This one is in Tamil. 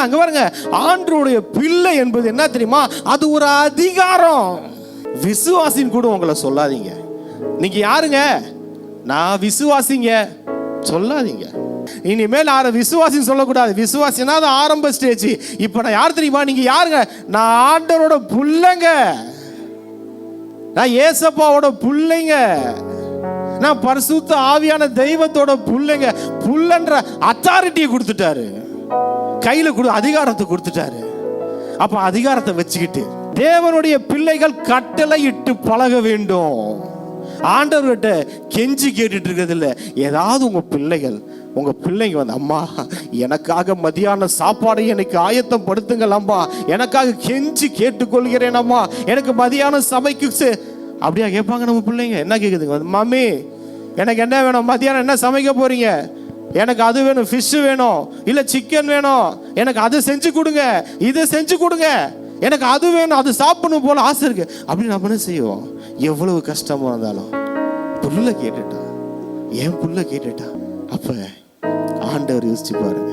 அங்க பாருங்க, ஆண்டவருடைய பிள்ளை என்பது என்ன தெரியுமா? அது ஒரு அதிகாரம். விசுவாசின்னு கூட உங்களை சொல்லாதீங்க. நீங்க யாருங்க? நான் விசுவாசிங்க சொல்லாதீங்க. இனிமேல் யார விசுவாசின்னு சொல்லக்கூடாது. விசுவாசினா அது ஆரம்ப ஸ்டேஜ். இப்ப நான் யார் தெரியுமா? நீங்க யாருங்க? நான் ஆண்டவரோட புள்ளைங்க, நான் ஏசப்பாவோட புள்ளைங்க, நான் பரிசுத்த ஆவியான தெய்வத்தோட புள்ளைங்க. புள்ளன்ற அத்தாரிட்டியை கொடுத்துட்டாரு, கையில அதிகாரத்தை கொடுத்துட்டாரு. அப்ப அதிகாரத்தை வச்சுக்கிட்டு தேவனுடைய பிள்ளைகள் கட்டளை இட்டு பழக வேண்டும். ஆண்டவர்கிட்ட கெஞ்சி கேட்டுட்டு இருக்கிறது இல்லை. ஏதாவது உங்க பிள்ளைங்க வந்து, அம்மா எனக்காக மதியான சாப்பாடை எனக்கு ஆயத்தம் படுத்துங்கள் அம்மா, எனக்காக கெஞ்சி கேட்டுக்கொள்கிறேன் அம்மா, எனக்கு மதியான சமைக்கு அப்படியா கேட்பாங்க நம்ம பிள்ளைங்க. என்ன கேக்குதுங்க? மம்மி எனக்கு என்ன வேணும்? மதியானம் என்ன சமைக்க போறீங்க? எனக்கு அது வேணும், ஃபிஷ் வேணும், இல்ல சிக்கன் வேணும், எனக்கு அது செஞ்சு கொடுங்க, இது செஞ்சு கொடுங்க, எனக்கு அது வேணும், அது சாப்பிடணும் போல ஆசை இருக்கு அப்படின்னு நம்ம என்ன செய்வோம்? எவ்வளவு கஷ்டமா இருந்தாலும் புள்ள கேட்டுட்டா, என் புள்ள கேட்டுட்டா. அப்ப ஆண்டவர் யோசிச்சு பாருங்க,